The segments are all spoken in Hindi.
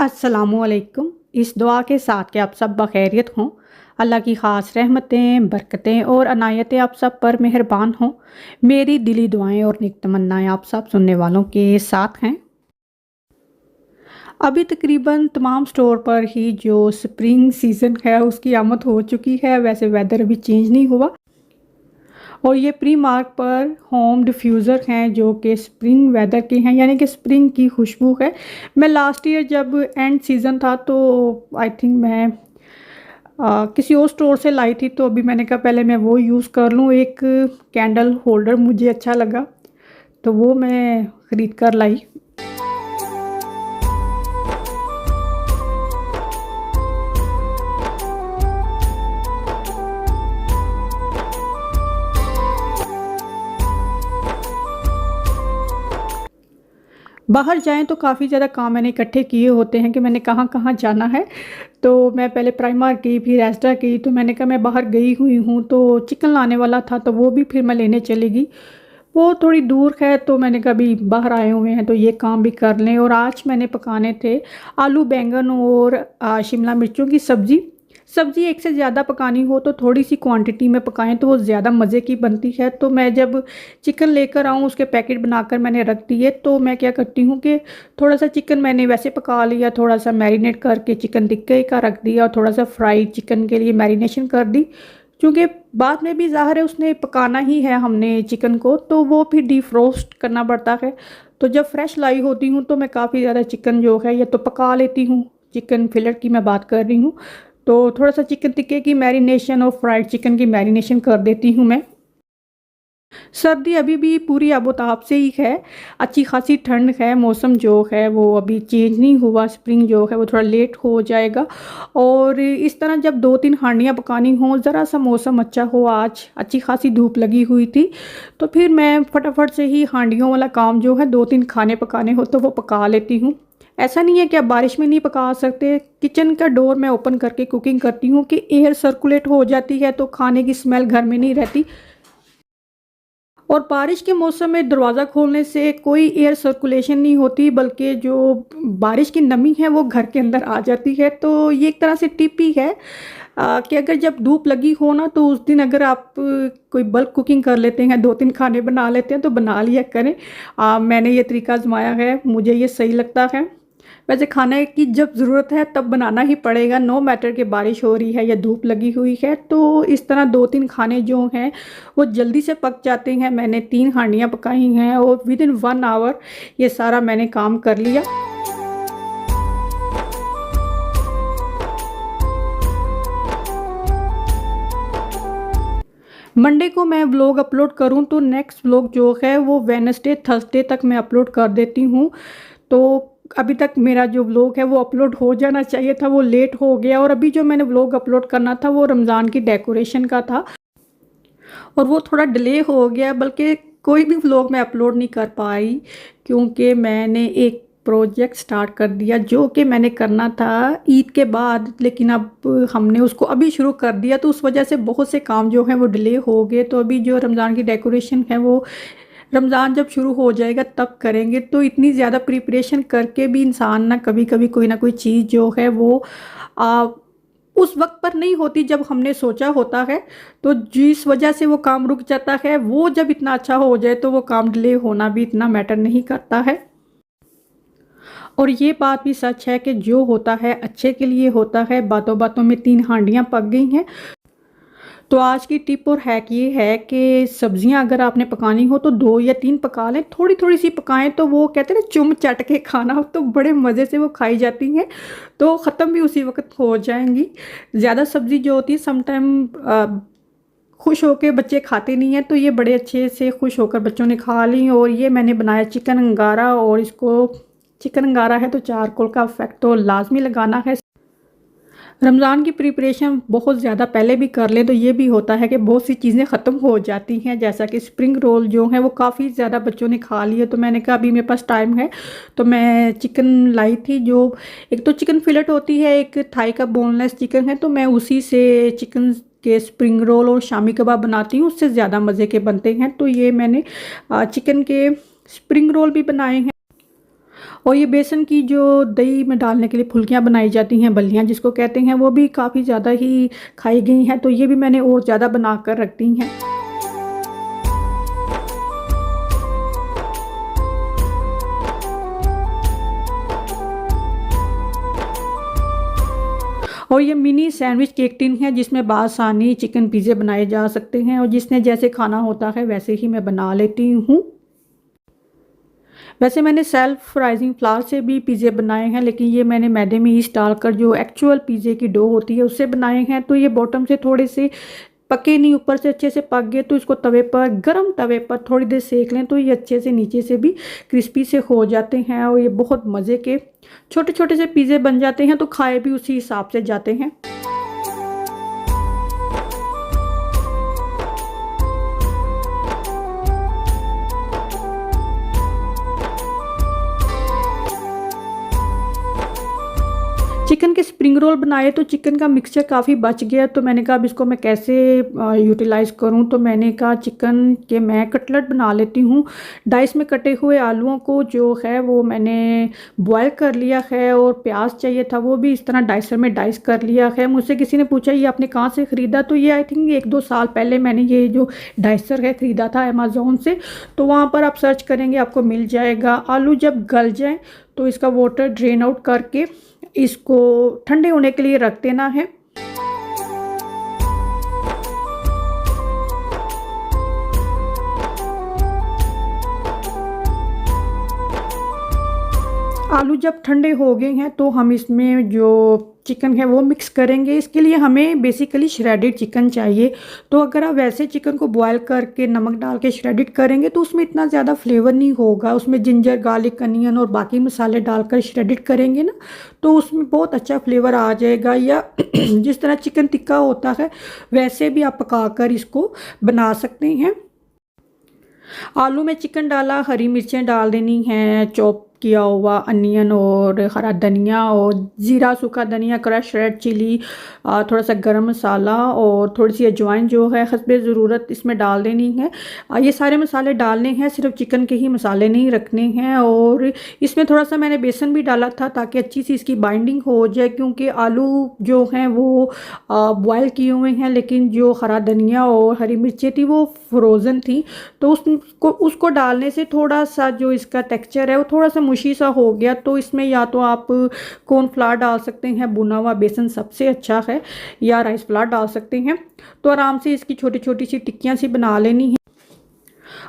अस्सलामुअलैकुम। इस दुआ के साथ कि आप सब बखैरियत हों, अल्लाह की ख़ास रहमतें, बरकतें और अनायतें आप सब पर मेहरबान हों। मेरी दिली दुआएं और नेक तमन्नाएं आप सब सुनने वालों के साथ हैं। अभी तकरीबन तमाम स्टोर पर ही जो स्प्रिंग सीज़न है उसकी आमद हो चुकी है। वैसे वेदर अभी चेंज नहीं हुआ और ये प्री मार्क पर होम डिफ्यूज़र हैं जो कि स्प्रिंग वेदर के हैं, यानी कि स्प्रिंग की खुशबू है। मैं लास्ट ईयर जब एंड सीज़न था तो आई थिंक मैं किसी और स्टोर से लाई थी, तो अभी मैंने कहा पहले मैं वो यूज़ कर लूँ। एक कैंडल होल्डर मुझे अच्छा लगा तो वो मैं ख़रीद कर लाई। बाहर जाएँ तो काफ़ी ज़्यादा काम मैंने इकट्ठे किए होते हैं कि मैंने कहाँ-कहाँ जाना है। तो मैं पहले प्राइमार्क गई, फिर एस्टा गई, तो मैंने कहा मैं बाहर गई हुई हूँ, तो चिकन लाने वाला था तो वो भी फिर मैं लेने चली गई। वो थोड़ी दूर है तो मैंने कहा अभी बाहर आए हुए हैं तो ये काम भी कर लें। और आज मैंने पकाने थे आलू बैंगन और शिमला मिर्चों की सब्ज़ी। सब्ज़ी एक से ज़्यादा पकानी हो तो थोड़ी सी क्वांटिटी में पकाएं तो वो ज़्यादा मज़े की बनती है। तो मैं जब चिकन लेकर आऊँ उसके पैकेट बनाकर मैंने रख दिए, तो मैं क्या करती हूँ कि थोड़ा सा चिकन मैंने वैसे पका लिया, थोड़ा सा मैरिनेट करके चिकन टिक्के का रख दिया और थोड़ा सा फ्राई चिकन के लिए मैरिनेशन कर दी। क्योंकि बाद में भी ज़ाहिर है उसने पकाना ही है हमने चिकन को, तो वो फिर डीफ्रोस्ट करना पड़ता है। तो जब फ्रेश लाई होती हूँ तो मैं काफ़ी ज़्यादा चिकन जो है या तो पका लेती हूँ। चिकन फिलेट की मैं बात कर रही हूँ, तो थोड़ा सा चिकन टिक्के की मैरिनेशन और फ्राइड चिकन की मैरिनेशन कर देती हूँ मैं। सर्दी अभी भी पूरी आबोताब से ही है। अच्छी खासी ठंड है, मौसम जो है वो अभी चेंज नहीं हुआ। स्प्रिंग जो है वो थोड़ा लेट हो जाएगा। और इस तरह जब 2-3 हांडियाँ पकानी हों, ज़रा सा मौसम अच्छा हो, आज अच्छी खासी धूप लगी हुई थी, तो फिर मैं फटाफट से ही हांडियों वाला काम जो है 2-3 खाने पकाने हो तो वो पका लेती हूँ। ऐसा नहीं है कि आप बारिश में नहीं पका सकते। किचन का डोर मैं ओपन करके कुकिंग करती हूँ कि एयर सर्कुलेट हो जाती है तो खाने की स्मेल घर में नहीं रहती। और बारिश के मौसम में दरवाज़ा खोलने से कोई एयर सर्कुलेशन नहीं होती, बल्कि जो बारिश की नमी है वो घर के अंदर आ जाती है। तो ये एक तरह से टिप ही है कि अगर जब धूप लगी हो ना तो उस दिन अगर आप कोई बल्क कुकिंग कर लेते हैं, 2-3 खाने बना लेते हैं तो बना लिया करें। मैंने ये तरीका आजमाया है, मुझे ये सही लगता है। वैसे खाने की जब ज़रूरत है तब बनाना ही पड़ेगा, नो मैटर कि बारिश हो रही है या धूप लगी हुई है। तो इस तरह 2-3 खाने जो हैं वो जल्दी से पक जाते हैं। मैंने 3 हांडियाँ पकाई हैं और विदिन 1 आवर ये सारा मैंने काम कर लिया। मंडे को मैं व्लॉग अपलोड करूं तो नेक्स्ट व्लॉग जो है वो वेडनेसडे थर्सडे तक मैं अपलोड कर देती हूं। तो अभी तक मेरा जो व्लॉग है वो अपलोड हो जाना चाहिए था, वो लेट हो गया। और अभी जो मैंने व्लॉग अपलोड करना था वो रमज़ान की डेकोरेशन का था और वो थोड़ा डिले हो गया, बल्कि कोई भी व्लॉग मैं अपलोड नहीं कर पाई क्योंकि मैंने एक प्रोजेक्ट स्टार्ट कर दिया जो कि मैंने करना था ईद के बाद, लेकिन अब हमने उसको अभी शुरू कर दिया तो उस वजह से बहुत से काम जो हैं वो डिले हो गए। तो अभी जो रमज़ान की डेकोरेशन है वो रमज़ान जब शुरू हो जाएगा तब करेंगे। तो इतनी ज़्यादा प्रिपरेशन करके भी इंसान ना कभी कभी कोई ना कोई चीज़ जो है वो आ, उस वक्त पर नहीं होती जब हमने सोचा होता है। तो जिस वजह से वो काम रुक जाता है, वो जब इतना अच्छा हो जाए तो वो काम डिले होना भी इतना मैटर नहीं करता है। और ये बात भी सच है कि जो होता है अच्छे के लिए होता है। बातों बातों में 3 हांडियाँ पक गई हैं। तो आज की टिप और हैक ये है कि सब्जियां अगर आपने पकानी हो तो 2 या 3 पका लें, थोड़ी थोड़ी सी पकाएं तो वो कहते हैं ना चुम चट के खाना, तो बड़े मज़े से वो खाई जाती हैं। तो ख़त्म भी उसी वक्त हो जाएंगी। ज़्यादा सब्ज़ी जो होती है समटाइम खुश होकर बच्चे खाते नहीं हैं, तो ये बड़े अच्छे से खुश होकर बच्चों ने खा ली। और ये मैंने बनाया चिकन अंगारा, और इसको चिकन अंगारा है तो चारकोल का इफेक्ट तो लाजमी लगाना है। रमज़ान की प्रिपरेशन बहुत ज़्यादा पहले भी कर लें तो ये भी होता है कि बहुत सी चीज़ें ख़त्म हो जाती हैं। जैसा कि स्प्रिंग रोल जो हैं वो काफ़ी ज़्यादा बच्चों ने खा लिए, तो मैंने कहा अभी मेरे पास टाइम है तो मैं चिकन लाई थी। जो एक तो चिकन फिलेट होती है, एक थाई का बोनलेस चिकन है, तो मैं उसी से चिकन के स्प्रिंग रोल और शामी कबाब बनाती हूँ, उससे ज़्यादा मज़े के बनते हैं। तो ये मैंने चिकन के स्प्रिंग रोल भी बनाए हैं। और ये बेसन की जो दही में डालने के लिए फुल्कियाँ बनाई जाती हैं, बल्लियाँ जिसको कहते हैं, वो भी काफ़ी ज़्यादा ही खाई गई हैं, तो ये भी मैंने और ज़्यादा बना कर रख दी हैं। और ये मिनी सैंडविच केक टिन है जिसमें बासानी चिकन पिज़्ज़े बनाए जा सकते हैं, और जिसने जैसे खाना होता है वैसे ही मैं बना लेती हूँ। वैसे मैंने सेल्फ राइजिंग फ्लावर से भी पिज़्ज़े बनाए हैं, लेकिन ये मैंने मैदे में ईस्ट डालकर जो एक्चुअल पिज़्ज़े की डो होती है उससे बनाए हैं। तो ये बॉटम से थोड़े से पके नहीं, ऊपर से अच्छे से पक गए, तो इसको तवे पर, गरम तवे पर थोड़ी देर सेक लें तो ये अच्छे से नीचे से भी क्रिस्पी से हो जाते हैं, और ये बहुत मज़े के छोटे छोटे से पिज़्ज़े बन जाते हैं, तो खाए भी उसी हिसाब से जाते हैं। चिकन के स्प्रिंग रोल बनाए तो चिकन का मिक्सचर काफ़ी बच गया, तो मैंने कहा अब इसको मैं कैसे यूटिलाइज़ करूं, तो मैंने कहा चिकन के मैं कटलेट बना लेती हूं। डाइस में कटे हुए आलूओं को जो है वो मैंने बॉयल कर लिया है, और प्याज चाहिए था वो भी इस तरह डाइसर में डाइस कर लिया है। मुझसे किसी ने पूछा ये आपने कहाँ से ख़रीदा, तो ये आई थिंक 1-2 साल पहले मैंने ये जो डाइसर है ख़रीदा था अमेज़ोन से, तो वहाँ पर आप सर्च करेंगे आपको मिल जाएगा। आलू जब गल जाए तो इसका वाटर ड्रेन आउट करके इसको ठंडे होने के लिए रख देना है। आलू जब ठंडे हो गए हैं तो हम इसमें जो चिकन है वो मिक्स करेंगे। इसके लिए हमें बेसिकली श्रेडेड चिकन चाहिए, तो अगर आप वैसे चिकन को बॉयल करके नमक डाल के श्रेडेड करेंगे तो उसमें इतना ज़्यादा फ्लेवर नहीं होगा। उसमें जिंजर, गार्लिक, अनियन और बाकी मसाले डालकर श्रेडेड करेंगे ना, तो उसमें बहुत अच्छा फ्लेवर आ जाएगा। या जिस तरह चिकन टिक्का होता है वैसे भी आप पकाकर इसको बना सकते हैं। आलू में चिकन डाला, हरी मिर्चें डाल देनी हैं, चॉप किया हुआ अनियन और हरा धनिया और ज़ीरा, सूखा धनिया, क्रश रेड चिली, थोड़ा सा गरम मसाला और थोड़ी सी अजवाइन जो है हस्बे ज़रूरत इसमें डाल देनी है। ये सारे मसाले डालने हैं, सिर्फ चिकन के ही मसाले नहीं रखने हैं। और इसमें थोड़ा सा मैंने बेसन भी डाला था ताकि अच्छी सी इसकी बाइंडिंग हो जाए, क्योंकि आलू जो हैं वो बॉयल किए हुए हैं, लेकिन जो हरा धनिया और हरी मिर्चें थी वो फ्रोज़न थी, तो उसको डालने से थोड़ा सा जो इसका टेक्सचर है वो थोड़ा सा मुशी सा हो गया। तो इसमें या तो आप कॉर्नफ्लावर डाल सकते हैं, भुना हुआ बेसन सबसे अच्छा है, या राइस फ्लावर डाल सकते हैं। तो आराम से इसकी छोटी छोटी सी टिक्कियाँ सी बना लेनी है।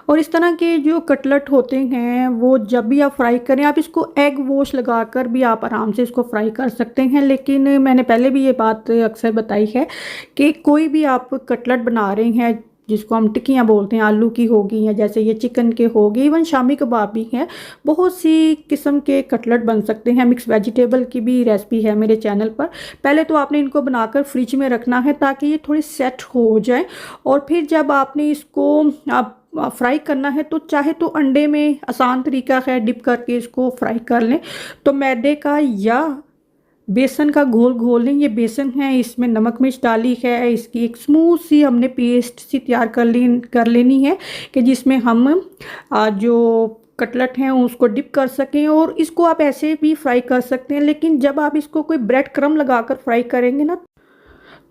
और इस तरह के जो कटलेट होते हैं वो जब भी आप फ्राई करें, आप इसको एग वॉश लगाकर भी आप आराम से इसको फ्राई कर सकते हैं। लेकिन मैंने पहले भी ये बात अक्सर बताई है कि कोई भी आप कटलेट बना रहे हैं जिसको हम टिक्कियाँ बोलते हैं, आलू की होगी या जैसे ये चिकन के होगी, इवन शामी कबाब भी हैं, बहुत सी किस्म के कटलेट बन सकते हैं। मिक्स वेजिटेबल की भी रेसिपी है मेरे चैनल पर। पहले तो आपने इनको बनाकर फ्रिज में रखना है ताकि ये थोड़ी सेट हो जाए, और फिर जब आपने इसको आप फ्राई करना है तो चाहे तो अंडे में आसान तरीका है, डिप करके इसको फ्राई कर लें। तो मैदे का या बेसन का घोल घोल लें। ये बेसन है, इसमें नमक मिर्च डाली है, इसकी एक स्मूथ सी हमने पेस्ट सी तैयार कर लेनी है कि जिसमें हम जो कटलेट हैं उसको डिप कर सकें। और इसको आप ऐसे भी फ्राई कर सकते हैं, लेकिन जब आप इसको कोई ब्रेड क्रम्ब लगाकर फ्राई करेंगे ना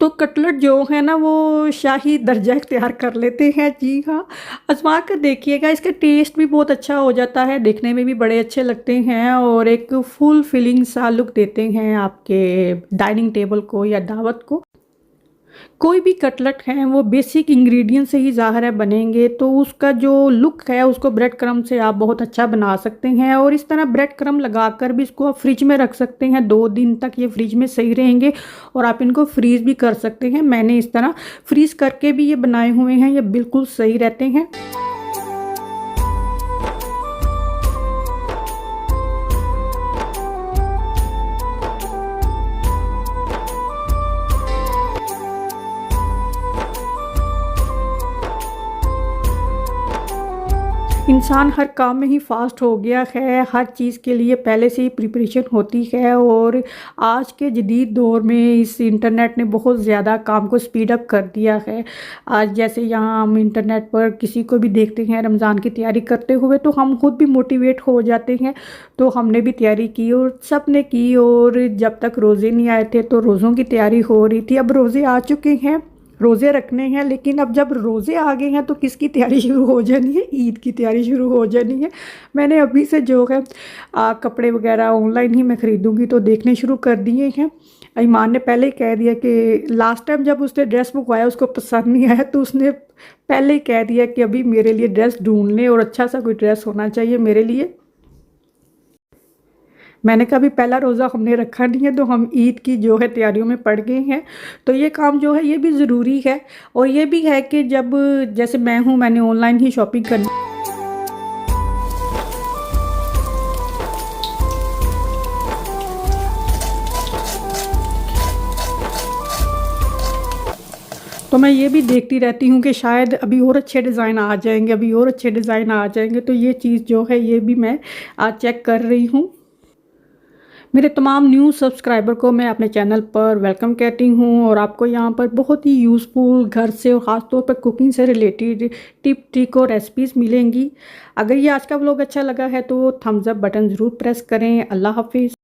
तो कटलेट जो है ना वो शाही दर्जा इख्तियार कर लेते हैं। जी हाँ, आजमा कर देखिएगा, इसका टेस्ट भी बहुत अच्छा हो जाता है, देखने में भी बड़े अच्छे लगते हैं और एक फुल फिलिंग सा लुक देते हैं आपके डाइनिंग टेबल को या दावत को। कोई भी कटलेट है वो बेसिक इंग्रेडिएंट से ही ज़ाहिर है बनेंगे, तो उसका जो लुक है उसको ब्रेड क्रम्ब से आप बहुत अच्छा बना सकते हैं। और इस तरह ब्रेड क्रम्ब लगाकर भी इसको आप फ्रिज में रख सकते हैं, 2 दिन तक ये फ्रिज में सही रहेंगे। और आप इनको फ्रीज़ भी कर सकते हैं, मैंने इस तरह फ्रीज़ करके भी ये बनाए हुए हैं, ये बिल्कुल सही रहते हैं। इंसान हर काम में ही फ़ास्ट हो गया है, हर चीज़ के लिए पहले से ही प्रिपरेशन होती है और आज के जदीद दौर में इस इंटरनेट ने बहुत ज़्यादा काम को स्पीड अप कर दिया है। आज जैसे यहाँ हम इंटरनेट पर किसी को भी देखते हैं रमज़ान की तैयारी करते हुए तो हम खुद भी मोटिवेट हो जाते हैं। तो हमने भी तैयारी की और सब ने की और जब तक रोज़े नहीं आए थे तो रोज़ों की तैयारी हो रही थी। अब रोज़े आ चुके हैं, रोज़े रखने हैं, लेकिन अब जब रोज़े आ गए हैं तो किसकी तैयारी शुरू हो जानी है? ईद की तैयारी शुरू हो जानी है। मैंने अभी से जो है कपड़े वगैरह ऑनलाइन ही मैं ख़रीदूँगी तो देखने शुरू कर दिए हैं। ईमान ने पहले ही कह दिया कि लास्ट टाइम जब उसने ड्रेस मंगवाया उसको पसंद नहीं आया तो उसने पहले ही कह दिया कि अभी मेरे लिए ड्रेस ढूँढ लें और अच्छा सा कोई ड्रेस होना चाहिए मेरे लिए। मैंने कहा अभी पहला रोज़ा हमने रखा नहीं है तो हम ईद की जो है तैयारियों में पड़ गए हैं। तो ये काम जो है ये भी ज़रूरी है और ये भी है कि जब जैसे मैं हूँ मैंने ऑनलाइन ही शॉपिंग करनी। तो मैं ये भी देखती रहती हूँ कि शायद अभी और अच्छे डिज़ाइन आ जाएंगे, अभी और अच्छे डिज़ाइन आ जाएंगे। तो ये चीज़ जो है ये भी मैं आज चेक कर रही हूँ। मेरे तमाम न्यू सब्सक्राइबर को मैं अपने चैनल पर वेलकम कहती हूँ और आपको यहाँ पर बहुत ही यूज़फुल घर से और ख़ास तौर पर कुकिंग से रिलेटेड टिप ट्रिक और रेसिपीज़ मिलेंगी। अगर ये आज का व्लॉग अच्छा लगा है तो थम्स अप बटन ज़रूर प्रेस करें। अल्लाह हाफिज़।